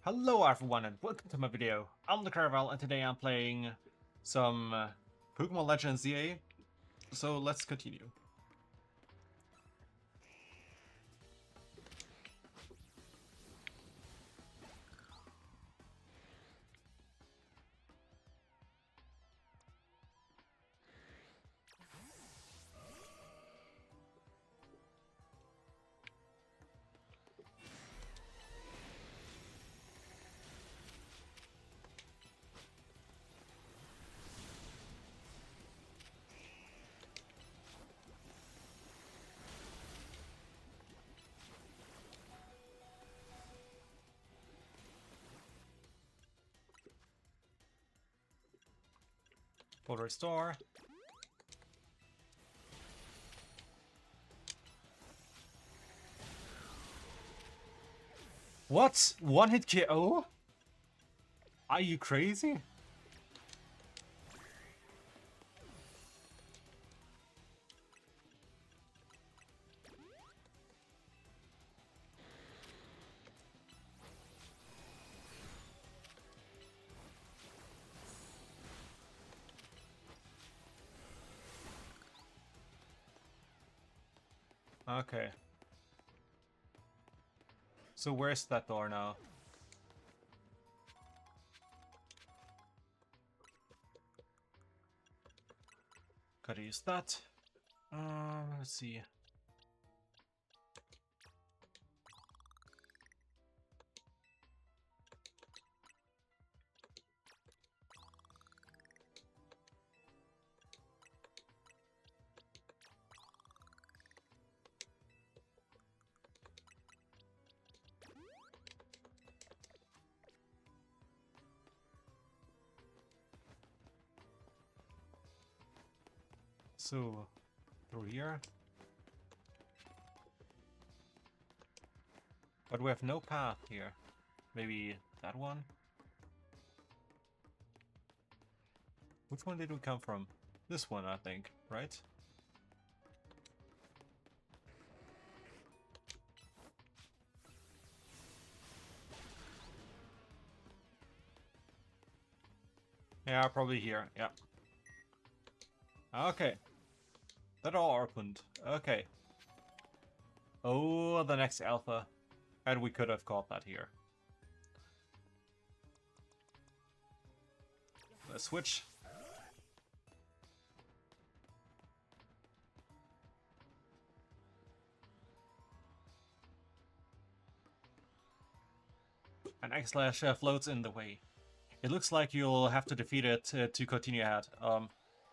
Hello everyone and welcome to my video. I'm the Caravel and today I'm playing some Pokemon Legends ZA. So let's continue. Full restore. What? One hit KO? Are you crazy? Okay. So where's that door now? Gotta use that. Let's see. So, through here. But we have no path here. Maybe that one? Which one did we come from? This one, I think, right? Yeah, probably here, yeah. Okay. That all opened. Okay. Oh, the next alpha. And we could have caught that here. Let's switch. An X-Slash floats in the way. It looks like you'll have to defeat it to continue ahead.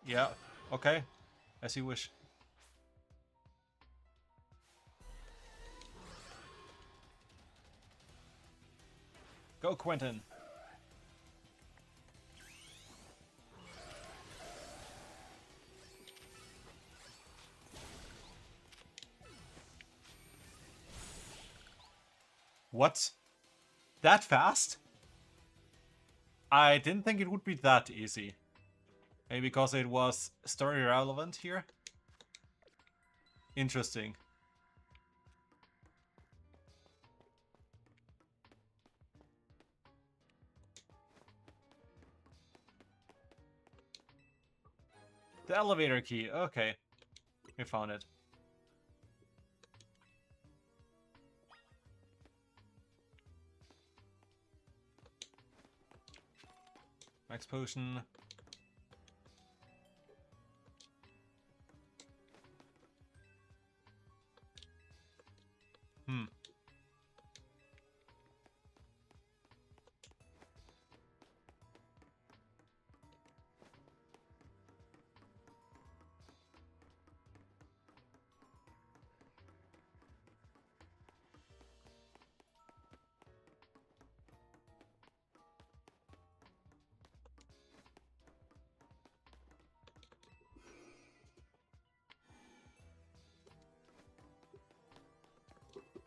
Yeah, okay. As you wish. Go, Quentin. What? That fast? I didn't think it would be that easy. Maybe because it was story relevant here? Interesting. The elevator key, okay. We found it. Max potion.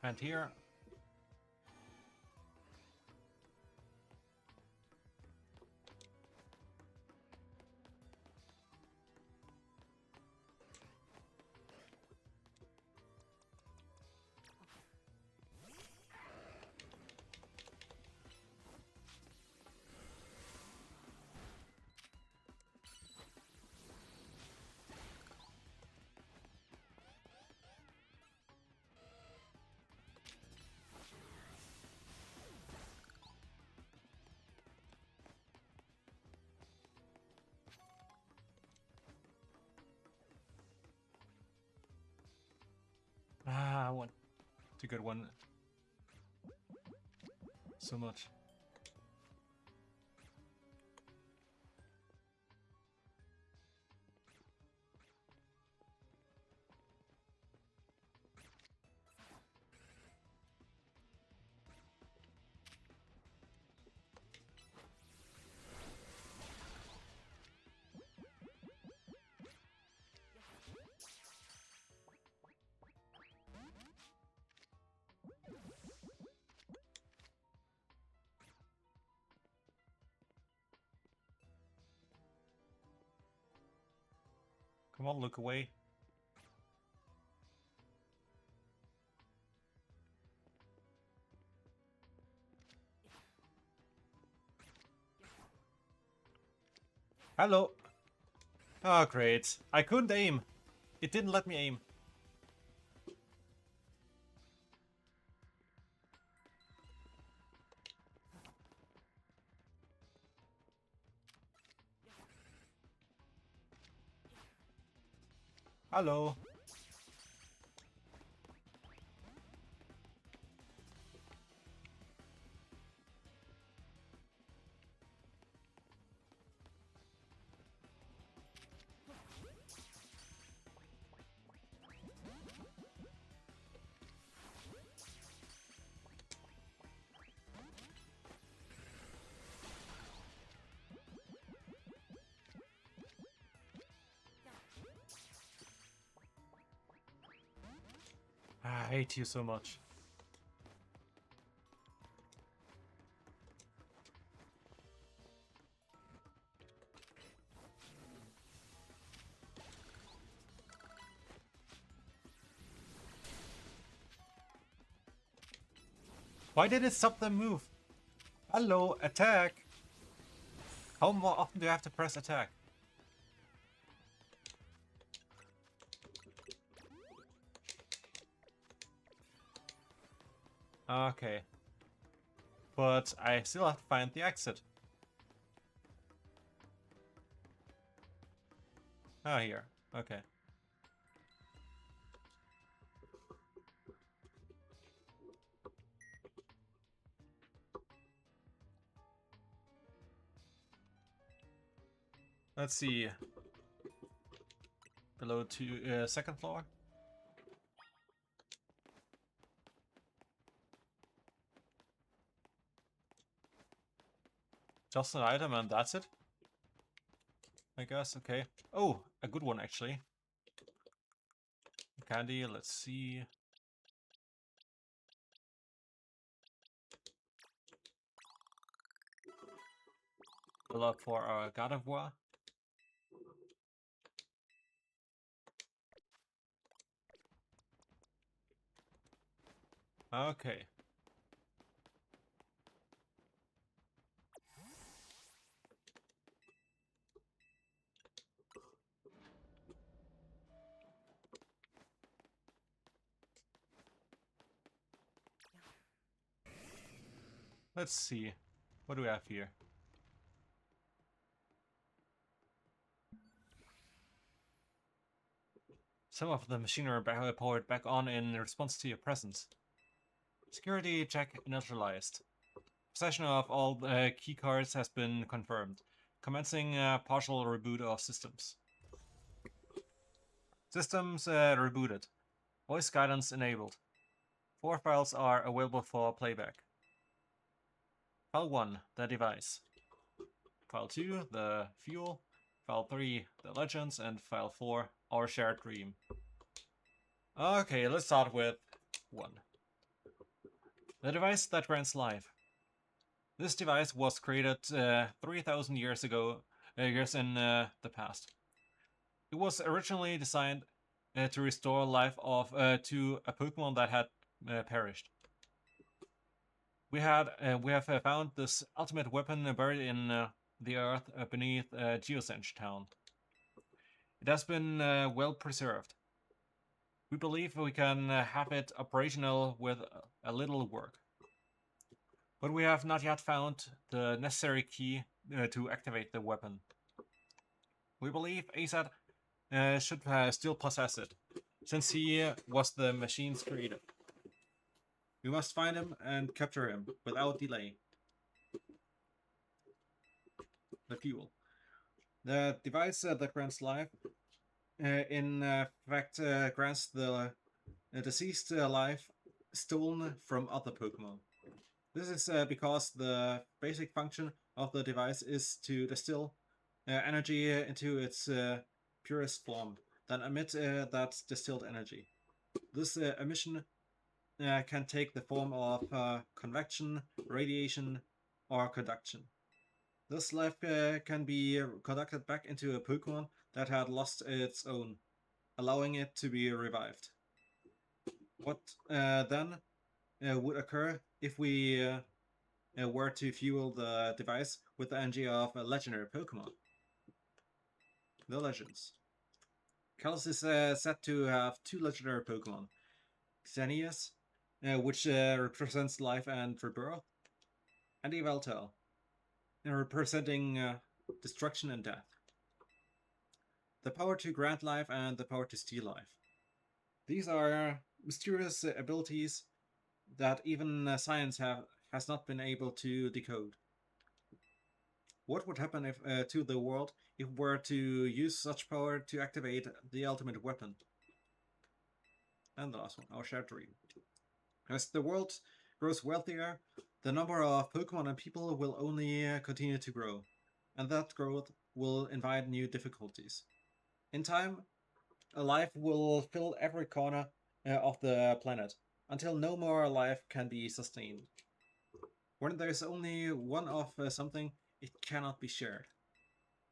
And here. to get one so much. Come on, look away. Hello. Oh, great. I couldn't aim. It didn't let me aim. Hello. I hate you so much. Why did it stop the move? Hello, attack! How more often do you have to press attack? Okay. But I still have to find the exit. Ah, here. Okay. Let's see. Below second floor. Just an item and that's it? I guess, okay. Oh, a good one actually. Candy, let's see. Fill up for our God of War. Okay. Let's see. What do we have here? Some of the machinery are powered back on in response to your presence. Security check initialized. Possession of all key cards has been confirmed. Commencing partial reboot of systems. Systems rebooted. Voice guidance enabled. 4 files are available for playback. File 1, the device. File 2, the fuel. File 3, the legends. And file 4, our shared dream. Okay, let's start with 1. The device that runs live. This device was created 3,000 years ago, years in the past. It was originally designed to restore life to a Pokémon that had perished. We have found this ultimate weapon buried in the earth beneath Ange town. It has been well preserved. We believe we can have it operational with a little work. But we have not yet found the necessary key to activate the weapon. We believe ASAT should still possess it, since he was the machine's creator. We must find him and capture him without delay. The fuel. The device that grants life, in fact, grants the deceased life stolen from other Pokemon. This is because the basic function of the device is to distill energy into its purest form, then emit that distilled energy. This emission can take the form of convection, radiation, or conduction. This life can be conducted back into a Pokemon that had lost its own, allowing it to be revived. What then would occur if we were to fuel the device with the energy of a legendary Pokemon? The Legends. Kalos is said to have 2 legendary Pokemon. Xenius, which represents life and rebirth, and Yveltal, representing destruction and death. The power to grant life and the power to steal life. These are mysterious abilities that even science has not been able to decode. What would happen if to the world if we were to use such power to activate the ultimate weapon? And the last one, our shared dream. As the world grows wealthier, the number of Pokemon and people will only continue to grow, and that growth will invite new difficulties. In time, life will fill every corner of the planet, until no more life can be sustained. When there is only one of something, it cannot be shared.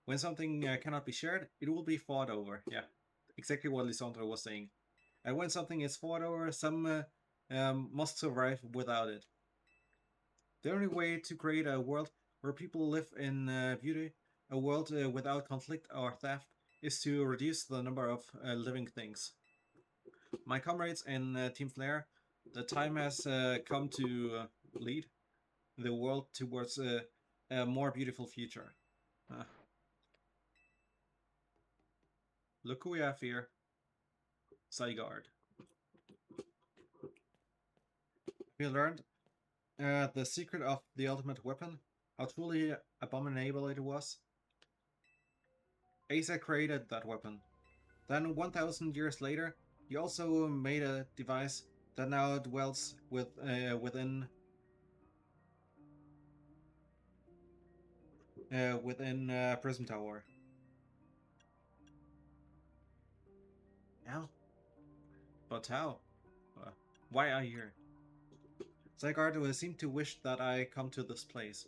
When something cannot be shared, it will be fought over. Yeah, exactly what Lisandro was saying. And when something is fought over, some must survive without it. The only way to create a world where people live in beauty, a world without conflict or theft, is to reduce the number of living things. My comrades in Team Flare, the time has come to lead the world towards a more beautiful future. Look who we have here. Zygarde. We learned the secret of the ultimate weapon, how truly abominable it was. Asa created that weapon. Then 1000 years later, he also made a device that now dwells within Prism Tower. How? But how? Why are you here? Zygarde seemed to wish that I come to this place.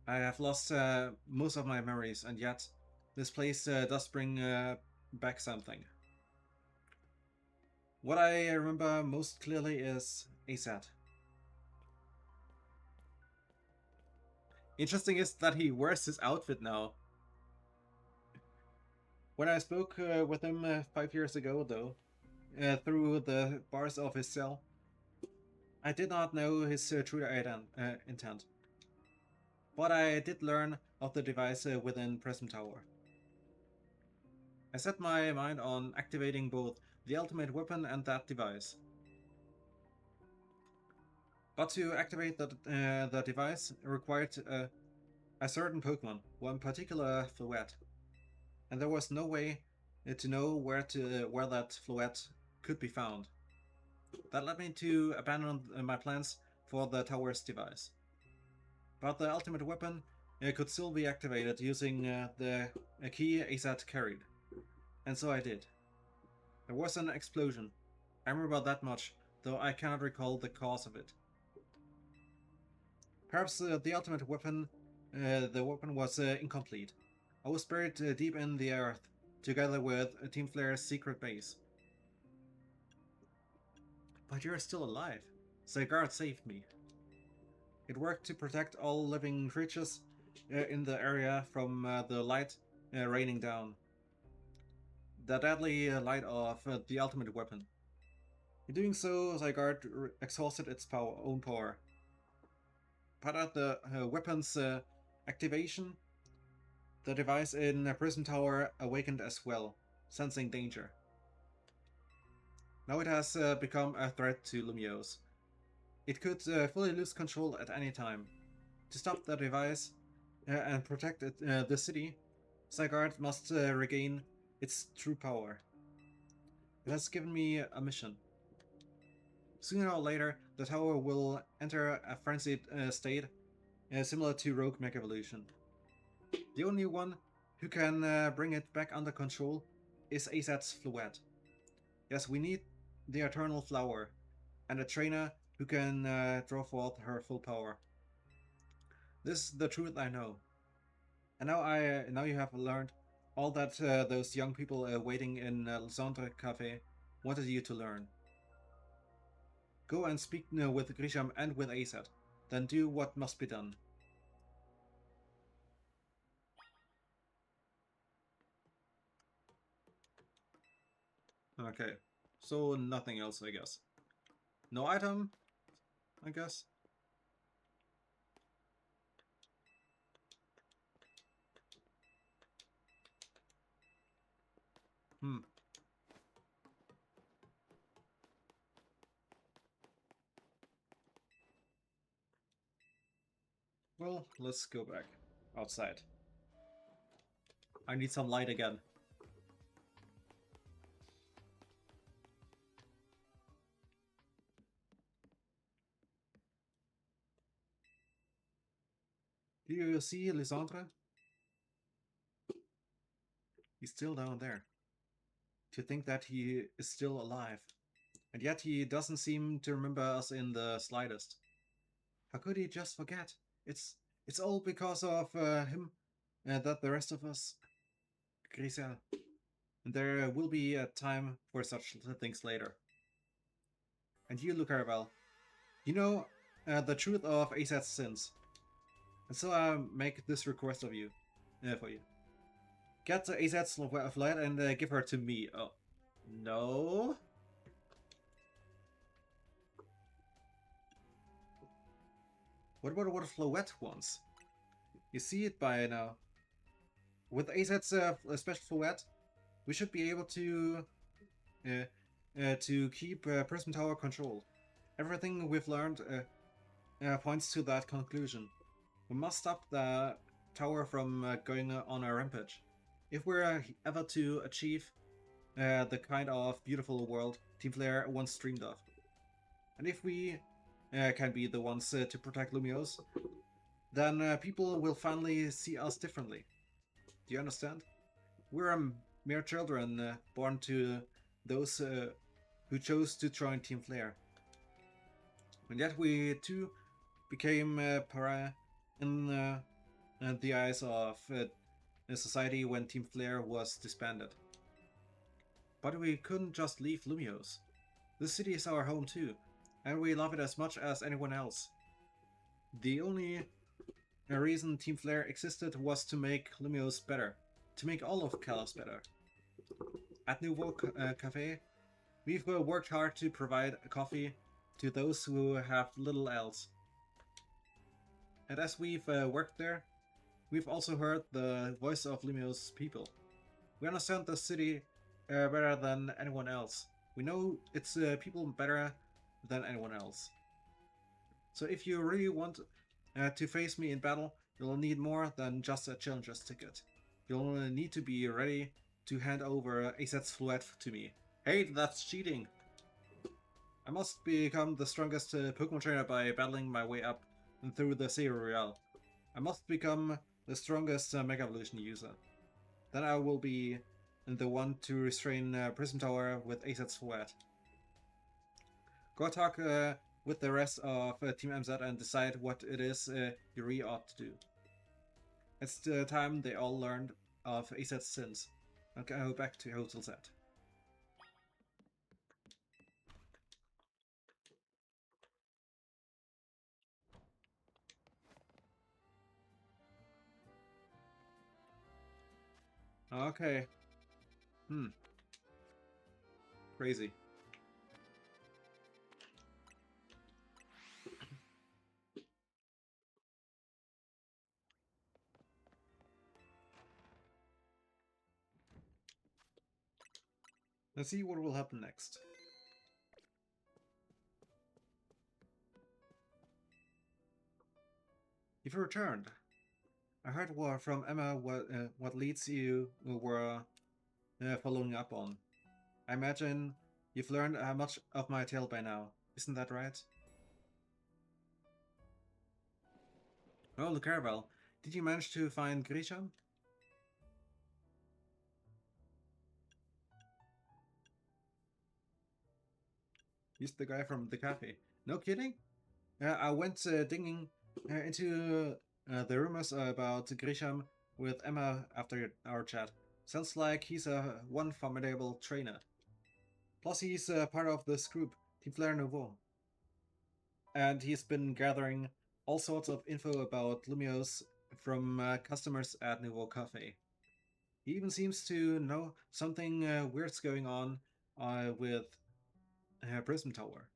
I have lost most of my memories, and yet this place does bring back something. What I remember most clearly is ASAT. Interesting is that he wears his outfit now. When I spoke with him 5 years ago, though, through the bars of his cell, I did not know his true intent. But I did learn of the device within Prism Tower. I set my mind on activating both the ultimate weapon and that device. But to activate the device required a certain Pokemon, one particular Floette. And there was no way to know where that Floette could be found. That led me to abandon my plans for the tower's device. But the ultimate weapon could still be activated using the key ASAT carried. And so I did. There was an explosion. I remember that much, though I cannot recall the cause of it. Perhaps the ultimate weapon, the weapon was incomplete. I was buried deep in the earth, together with Team Flare's secret base. But you're still alive. Zygarde saved me. It worked to protect all living creatures in the area from the light raining down. The deadly light of the ultimate weapon. In doing so, Zygarde exhausted its own power. But at the weapon's activation, the device in Prism Tower awakened as well, sensing danger. Now it has become a threat to Lumiose. It could fully lose control at any time. To stop the device and protect the city, Zygarde must regain its true power. It has given me a mission. Sooner or later, the tower will enter a frenzied state similar to Rogue Mech Evolution. The only one who can bring it back under control is AZ's Fluette. Yes, we need the Eternal Flower and a trainer who can draw forth her full power. This is the truth I know. And now you have learned all that those young people waiting in Lysandre Cafe wanted you to learn. Go and speak with Grisham and with AZ, then do what must be done. Okay, so nothing else, I guess. No item, I guess. Well, let's go back outside. I need some light again. Do you see Lysandre? He's still down there. To think that he is still alive. And yet he doesn't seem to remember us in the slightest. How could he just forget? It's all because of him that the rest of us... Grisel. There will be a time for such things later. And you, Lucarvel, you know the truth of AZ's sins. And so I make this request of you, for you. Get AZ's flight and give her to me. Oh, no. What about what Floette wants? You see it by now. With AZ's special Floette, we should be able to keep Prism Tower controlled. Everything we've learned points to that conclusion. We must stop the tower from going on a rampage. If we're ever to achieve the kind of beautiful world Team Flare once dreamed of. And if we can be the ones to protect Lumiose, then people will finally see us differently. Do you understand? We're mere children born to those who chose to join Team Flare. And yet we too became pariah in the eyes of society when Team Flare was disbanded. But we couldn't just leave Lumiose. This city is our home too, and we love it as much as anyone else. The only reason Team Flare existed was to make Lumiose better, to make all of Kalos better. At Nouveau Cafe, we've worked hard to provide coffee to those who have little else. And as we've worked there, we've also heard the voice of Lumiose's people. We understand the city better than anyone else. We know its people better than anyone else. So if you really want to face me in battle, you'll need more than just a challenger's ticket. You'll need to be ready to hand over AZ's Fluette to me. Hey, that's cheating! I must become the strongest Pokemon trainer by battling my way up and through the City Royale. I must become the strongest Mega Evolution user. Then I will be the one to restrain Prism Tower with AZ's Fluette. Go talk with the rest of Team MZ and decide what it is you really ought to do. It's the time they all learned of AZ's sins. Okay, I'll go back to Hotel Z. Okay. Crazy. Let's see what will happen next. You've returned. I heard from Emma what leads you were following up on. I imagine you've learned much of my tale by now. Isn't that right? Oh, look, Caravel. Did you manage to find Grisham? He's the guy from the cafe. No kidding? I went digging into the rumors about Grisham with Emma after our chat. Sounds like he's one formidable trainer. Plus, he's part of this group, Team Flare Nouveau. And he's been gathering all sorts of info about Lumiose from customers at Nouveau Cafe. He even seems to know something weird's going on with Prism Tower.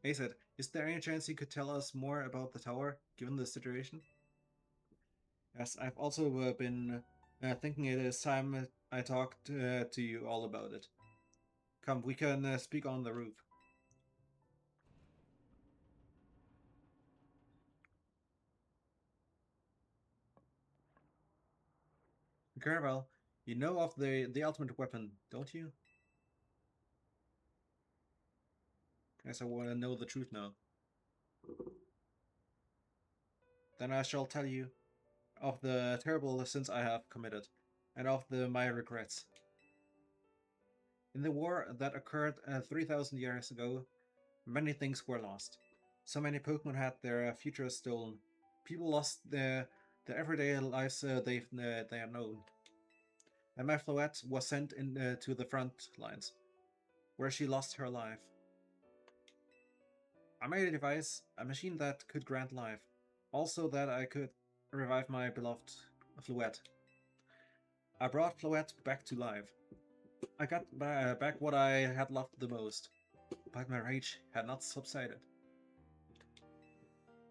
Acid, is there any chance you could tell us more about the tower, given the situation? Yes, I've also been thinking it is time I talked to you all about it. Come, we can speak on the roof. Caravel, you know of the ultimate weapon, don't you? Guess I want to know the truth now. Then I shall tell you of the terrible sins I have committed, and of my regrets. In the war that occurred 3,000 years ago, many things were lost. So many Pokemon had their futures stolen. People lost their everyday lives they had known. And my Floette was sent to the front lines, where she lost her life. I made a device, a machine that could grant life, also that I could revive my beloved Floette. I brought Floette back to life. I got back what I had loved the most, but my rage had not subsided.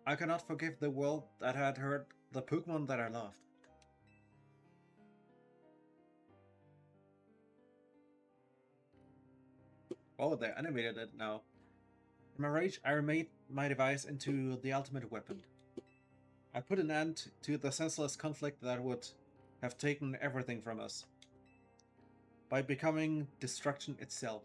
I cannot forgive the world that had hurt the Pokemon that I loved. Oh, they animated it now. In my rage, I remade my device into the ultimate weapon. I put an end to the senseless conflict that would have taken everything from us, by becoming destruction itself.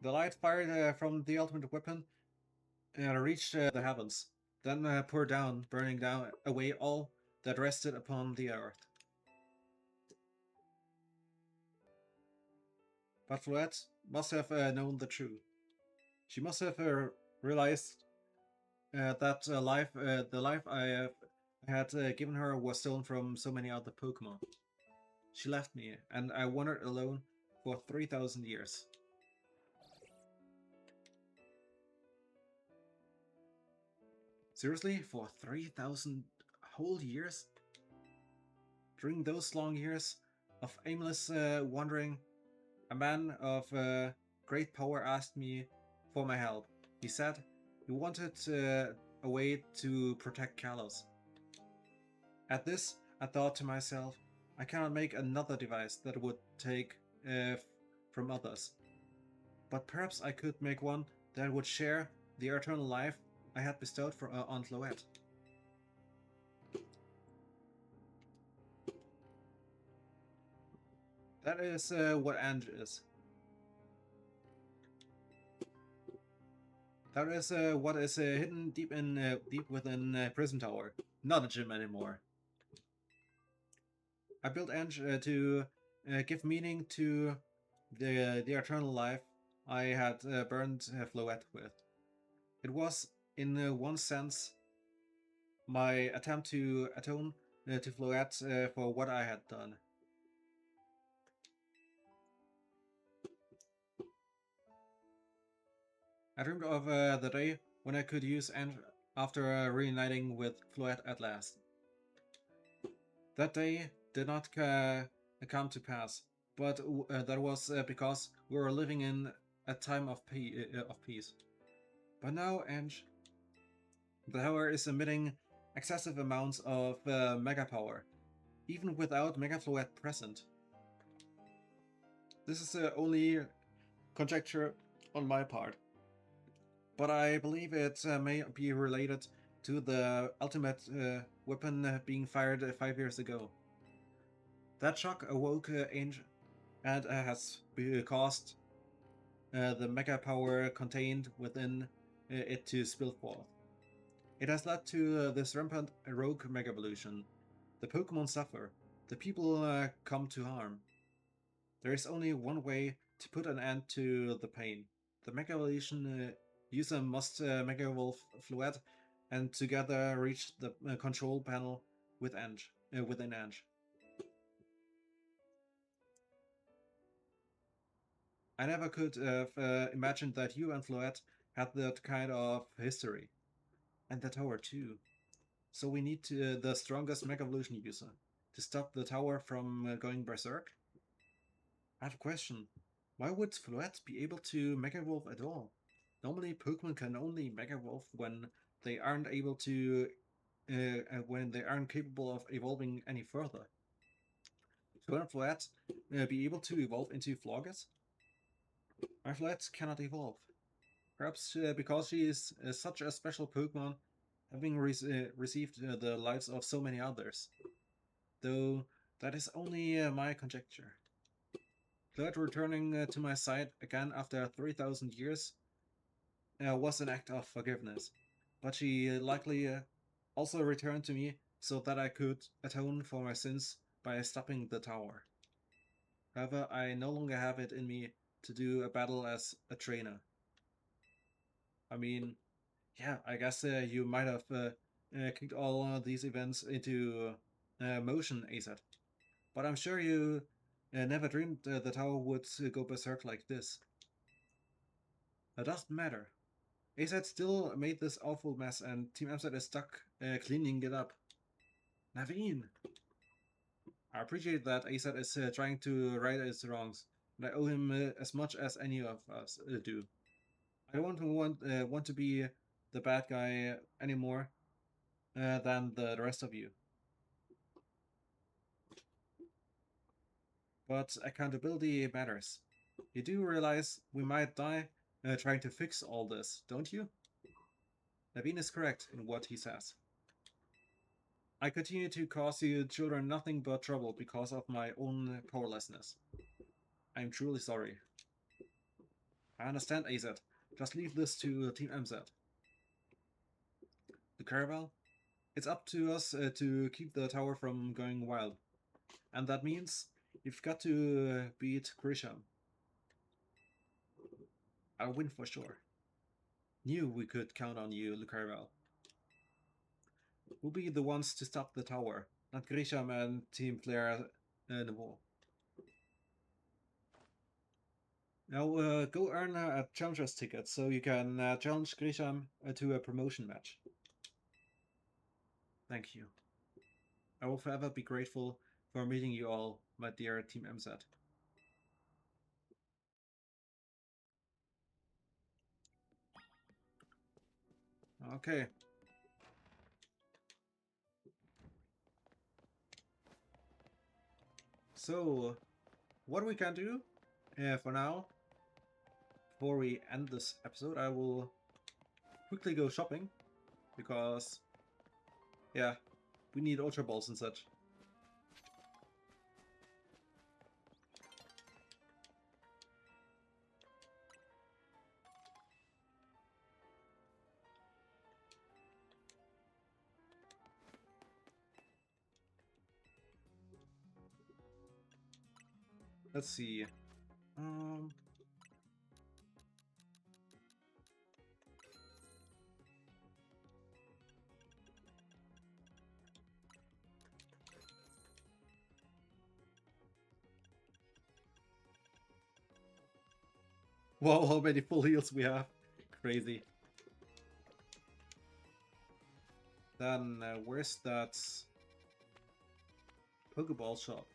The light fired from the ultimate weapon reached the heavens, then poured down, burning down away all that rested upon the earth. But Floette must have known the truth. She must have realized that the life I had given her was stolen from so many other Pokemon. She left me, and I wandered alone for 3,000 years. Seriously? For 3,000 whole years? During those long years of aimless wandering, a man of great power asked me for my help. He said he wanted a way to protect Kalos. At this, I thought to myself, I cannot make another device that would take from others. But perhaps I could make one that would share the eternal life I had bestowed on Floette. That is what Ange is. That is what is hidden deep within Prison Tower. Not a gym anymore. I built Ange to give meaning to the eternal life I had burned Floette with. It was, in one sense, my attempt to atone to Floette for what I had done. I dreamed of the day when I could use Ange after reuniting with Floette at last. That day did not come to pass, but that was because we were living in a time of peace. But now, Ange, the tower is emitting excessive amounts of mega power, even without Mega Floette present. This is only conjecture on my part. but I believe it may be related to the ultimate weapon being fired 5 years ago. That shock awoke Ange and has caused the mega power contained within it to spill forth. It has led to this rampant rogue mega evolution. The Pokemon suffer. The people come to harm. There is only one way to put an end to the pain. The Mega Evolution user must Mega Evolve Fluet and together reach the control panel with Ange, within Ange. I never could have imagined that you and Fluet had that kind of history. And the tower too. So we need the strongest Mega Evolution user to stop the tower from going berserk? I have a question. Why would Fluet be able to Mega Evolve at all? Normally, Pokemon can only Mega Evolve when they aren't able to, when they aren't capable of evolving any further. Shouldn't Fluet be able to evolve into Florges? My Fluet cannot evolve. Perhaps because she is such a special Pokemon, having received the lives of so many others. Though that is only my conjecture. Fluet returning to my side again after 3,000 years was an act of forgiveness, but she likely also returned to me so that I could atone for my sins by stopping the tower. However, I no longer have it in me to do a battle as a trainer. I mean, yeah, I guess you might have kicked all these events into motion, AZ. But I'm sure you never dreamed the tower would go berserk like this. It doesn't matter. AZ still made this awful mess and Team MZ is stuck cleaning it up. Naveen! I appreciate that AZ is trying to right his wrongs, and I owe him as much as any of us do. I don't want to be the bad guy anymore than the rest of you. But accountability matters. You do realize we might die trying to fix all this, don't you? Naveen is correct in what he says. I continue to cause you children nothing but trouble because of my own powerlessness. I am truly sorry. I understand, AZ. Just leave this to Team MZ. The caravel? It's up to us to keep the tower from going wild. And that means you've got to beat Grisham. I'll win for sure. Knew we could count on you, Lucarvel. We'll be the ones to stop the tower, not Grisham and Team Flair Neville. Now go earn a challenger's ticket so you can challenge Grisham to a promotion match. Thank you. I will forever be grateful for meeting you all, my dear Team MZ. Okay. So, what we can do for now, before we end this episode, I will quickly go shopping, because, yeah, we need Ultra Balls and such. Let's see. Wow, how many full heals we have. Crazy. Then, where's that Pokeball shop?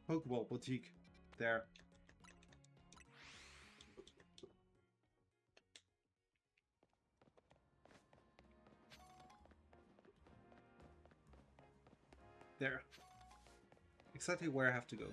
Pokeball Boutique. There. There. Exactly where I have to go.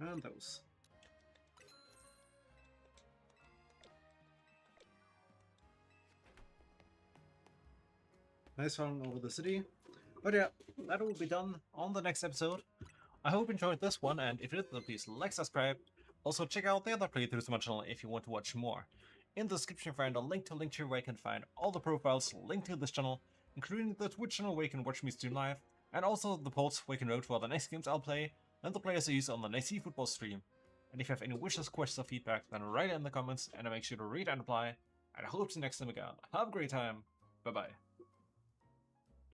And those. Nice run over the city. But yeah, that will be done on the next episode. I hope you enjoyed this one, and if you did, then please like, subscribe. Also, check out the other playthroughs on my channel if you want to watch more. In the description, find a link to Linktree where you can find all the profiles linked to this channel, including the Twitch channel where you can watch me stream live, and also the polls where you can vote for the next games I'll play, and the players I use on the next eFootball stream. And if you have any wishes, questions, or feedback, then write it in the comments, and I'll make sure to read and reply. And I hope to see you next time again. Have a great time. Bye bye.